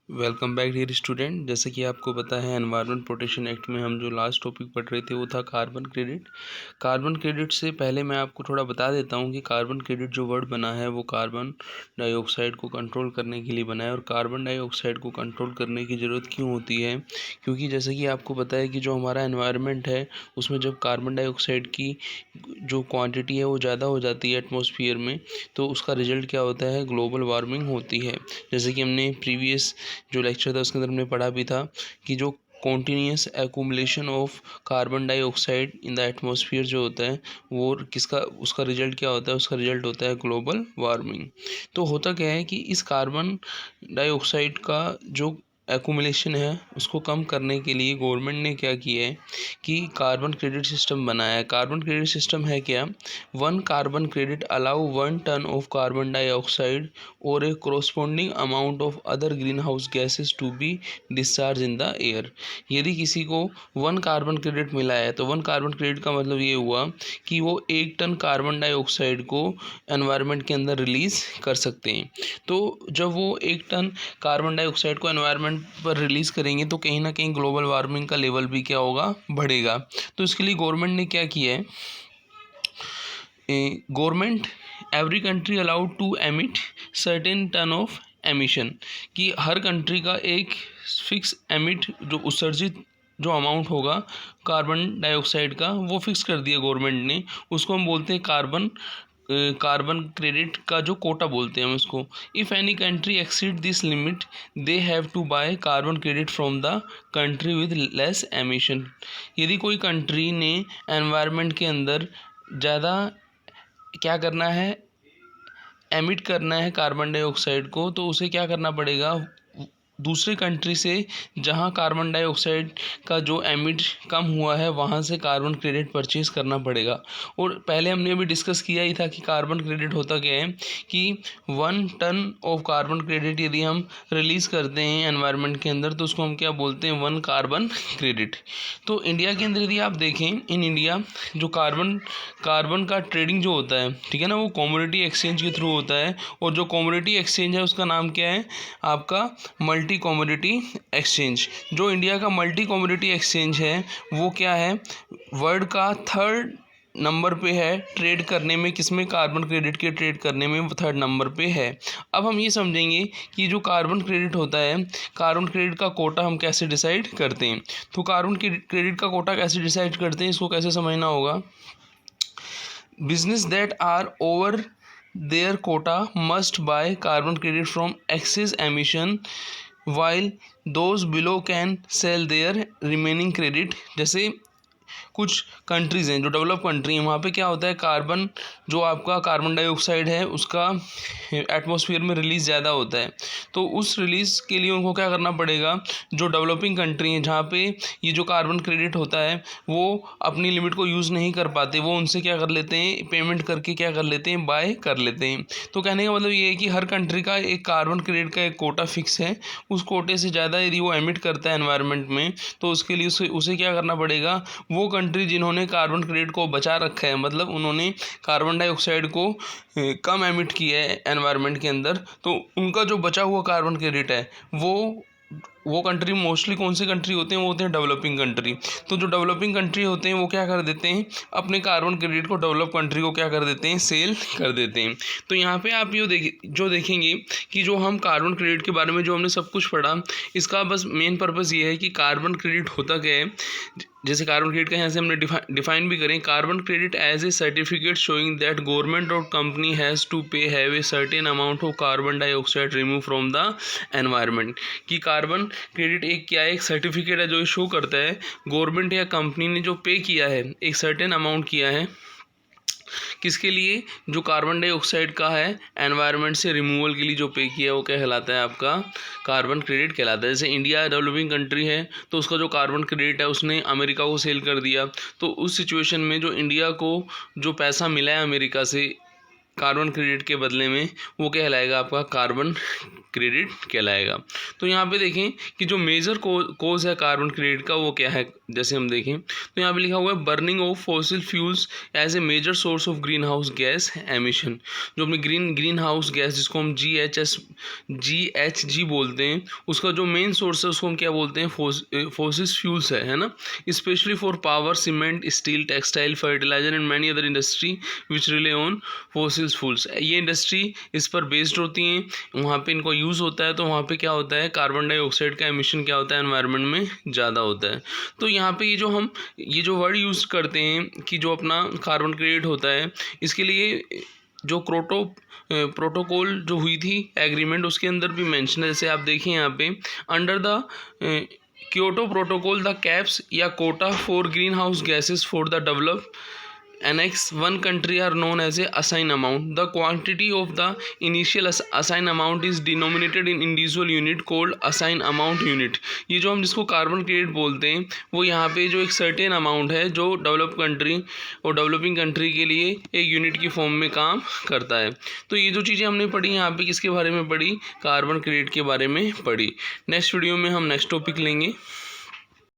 Welcome back dear student. जैसे कि आपको पता है एनवायरनमेंट प्रोटेक्शन एक्ट में हम जो लास्ट टॉपिक पढ़ रहे थे वो था कार्बन क्रेडिट। कार्बन क्रेडिट से पहले मैं आपको थोड़ा बता देता हूँ कि कार्बन क्रेडिट जो वर्ड बना है वो कार्बन डाइऑक्साइड को कंट्रोल करने के लिए बना है। और कार्बन डाइऑक्साइड को कंट्रोल करने की ज़रूरत क्यों होती है? क्योंकि जैसे कि आपको पता है कि जो हमारा एनवायरनमेंट है उसमें जब कार्बन डाइऑक्साइड की जो क्वांटिटी है वो ज़्यादा हो जाती है एटमॉस्फेयर में, तो उसका रिजल्ट क्या होता है? ग्लोबल वार्मिंग होती है। जैसे कि हमने प्रीवियस जो लेक्चर था उसके अंदर हमने पढ़ा भी था कि जो continuous accumulation of carbon dioxide in the atmosphere जो होता है वो किसका उसका रिजल्ट क्या होता है? उसका रिजल्ट होता है ग्लोबल वार्मिंग। तो होता क्या है कि इस कार्बन डाइऑक्साइड का जो एक्यूमुलेशन है उसको कम करने के लिए गवर्नमेंट ने क्या किया है कि कार्बन क्रेडिट सिस्टम बनाया है। कार्बन क्रेडिट सिस्टम है क्या? 1 carbon credit allow 1 ton of carbon dioxide और a corresponding amount of other greenhouse gases to be discharge in the air. यदि किसी को 1 कार्बन क्रेडिट मिला है तो 1 कार्बन क्रेडिट का मतलब ये हुआ कि वो 1 टन कार्बन डाइऑक्साइड को एनवायरनमेंट के अंदर रिलीज कर सकते हैं। तो जब वो 1 टन कार्बन डाइऑक्साइड को एनवायरनमेंट पर रिलीज करेंगे तो कहीं ना कहीं ग्लोबल वार्मिंग का लेवल भी क्या होगा? बढ़ेगा। तो इसके लिए गवर्नमेंट ने क्या किया है? Government every country allowed to emit certain ton of emission, कि हर कंट्री का एक फिक्स एमिट जो उत्सर्जित जो अमाउंट होगा कार्बन डाइऑक्साइड का वो फिक्स कर दिया गवर्नमेंट ने। उसको हम बोलते हैं कार्बन क्रेडिट का जो कोटा बोलते हैं हम उसको। If any country exceed this limit they have to buy carbon credit from the country with less emission. यदि कोई कंट्री ने एनवायरनमेंट के अंदर ज़्यादा क्या करना है, एमिट करना है कार्बन डाइऑक्साइड को, तो उसे क्या करना पड़ेगा? दूसरे कंट्री से जहां कार्बन डाइऑक्साइड का जो एमिट कम हुआ है वहां से कार्बन क्रेडिट परचेज करना पड़ेगा। और पहले हमने अभी डिस्कस किया ही था कि कार्बन क्रेडिट होता क्या है कि 1 टन ऑफ कार्बन क्रेडिट यदि हम रिलीज़ करते हैं एनवायरनमेंट के अंदर तो उसको हम क्या बोलते हैं? 1 कार्बन क्रेडिट। तो इंडिया के अंदर यदि आप देखें, इन इंडिया जो कार्बन का ट्रेडिंग जो होता है, ठीक है ना, वो कमोडिटी एक्सचेंज के थ्रू होता है। और जो कमोडिटी एक्सचेंज है उसका नाम क्या है? आपका मल्टी कमोडिटी एक्सचेंज। जो इंडिया का मल्टी कमोडिटी एक्सचेंज है वो क्या है? वर्ल्ड का 3rd नंबर पे है ट्रेड करने में। किसमें? कार्बन क्रेडिट के ट्रेड करने में वो 3rd नंबर पे है। अब हम ये समझेंगे कि जो कार्बन क्रेडिट होता है, कार्बन क्रेडिट का कोटा हम कैसे डिसाइड करते हैं। तो कार्बन क्रेडिट का कोटा कैसे डिसाइड करते हैं इसको कैसे समझना होगा? Business that are over their quota must buy carbon credit from excess emission, while those below can sell their remaining credit। जैसे कुछ कंट्रीज़ हैं जो डेवलप कंट्री हैं, वहाँ पे क्या होता है? कार्बन जो आपका कार्बन डाइऑक्साइड है उसका एटमॉस्फेयर में रिलीज़ ज़्यादा होता है। तो उस रिलीज़ के लिए उनको क्या करना पड़ेगा? जो डेवलपिंग कंट्री हैं जहाँ पे ये जो कार्बन क्रेडिट होता है वो अपनी लिमिट को यूज़ नहीं कर पाते, वो उनसे क्या कर लेते हैं? पेमेंट करके क्या कर लेते हैं? बाय कर लेते हैं। तो कहने का मतलब ये है कि हर कंट्री का एक कार्बन क्रेडिट का एक कोटा फिक्स है। उस कोटे से ज़्यादा यदि वो एमिट करता है एनवायरनमेंट में तो उसके लिए उसे क्या करना पड़ेगा? वो कंट्री जिन्होंने कार्बन क्रेडिट को बचा रखा है, मतलब उन्होंने कार्बन डाइऑक्साइड को कम एमिट किया है एनवायरनमेंट के अंदर, तो उनका जो बचा हुआ कार्बन क्रेडिट है वो कंट्री मोस्टली कौन सी कंट्री होते हैं? वो होते हैं डेवलपिंग कंट्री। तो जो डेवलपिंग कंट्री होते हैं वो क्या कर देते हैं? अपने कार्बन क्रेडिट को डेवलप कंट्री को क्या कर देते हैं? सेल कर देते हैं। तो यहाँ पे आप जो देखेंगे कि जो हम कार्बन क्रेडिट के बारे में जो हमने सब कुछ पढ़ा, इसका बस मेन पर्पज़ ये है कि कार्बन क्रेडिट होता क्या है। जैसे कार्बन क्रेडिट का यहाँ से हमने डिफाइन भी करें, carbon credit as a certificate showing that government और company has to pay have a certain amount of carbon dioxide remove from the environment. कि कार्बन क्रेडिट एक क्या है? एक सर्टिफिकेट है जो ये शो करता है गवर्नमेंट या कंपनी ने जो पे किया है, एक सर्टेन अमाउंट किया है किसके लिए? जो कार्बन डाइऑक्साइड का है एनवायरनमेंट से रिमूवल के लिए जो पे किया है वो क्या कहलाता है? आपका कार्बन क्रेडिट कहलाता है। जैसे इंडिया डेवलपिंग कंट्री है तो उसका जो कार्बन क्रेडिट है उसने अमेरिका को सेल कर दिया, तो उस सिचुएशन में जो इंडिया को जो पैसा मिला है अमेरिका से कार्बन क्रेडिट के बदले में वो कहलाएगा आपका कार्बन क्रेडिट कहलाएगा। तो यहाँ पे देखें कि जो मेजर कोज है कार्बन क्रेडिट का वो क्या है, जैसे हम देखें तो यहाँ पे लिखा हुआ है burning of fossil fuels as a major source of green house gas emission. जो अपनी ग्रीन हाउस गैस जिसको हम GHG बोलते हैं, उसका जो मेन सोर्स है उसको हम क्या बोलते हैं, फॉसिल फ्यूल्स है ना। Specially for power, cement, steel, textile, fertiliser and many other industry which rely on fossil fuels. ये इंडस्ट्री इस पर बेस्ड होती हैं, वहाँ पे इनको यूज़ होता है, तो वहाँ पे क्या होता है, कार्बन डाइऑक्साइड का एमिशन क्या होता है एनवायरनमेंट में ज़्यादा होता है। तो यहाँ पे ये जो वर्ड यूज़ करते हैं कि जो अपना कार्बन क्रेडिट होता है, इसके लिए जो प्रोटोकॉल जो हुई थी एग्रीमेंट, उसके अंदर भी मेंशन है। जैसे आप देखिए यहाँ पे under the Kyoto protocol the caps या quota for greenhouse gases for the develop Annex 1 country are known as a assign amount. The quantity of the initial assign amount is denominated in individual unit called assign amount unit. ये जो हम जिसको carbon credit बोलते हैं, वो यहाँ पे जो एक सर्टेन अमाउंट है जो डेवलप कंट्री और डेवलपिंग कंट्री के लिए एक यूनिट की फॉर्म में काम करता है। तो ये जो चीज़ें हमने पढ़ी यहाँ पे किसके बारे में पढ़ी, कार्बन क्रेडिट के बारे में पढ़ी। नेक्स्ट वीडियो में हम नेक्स्ट टॉपिक लेंगे।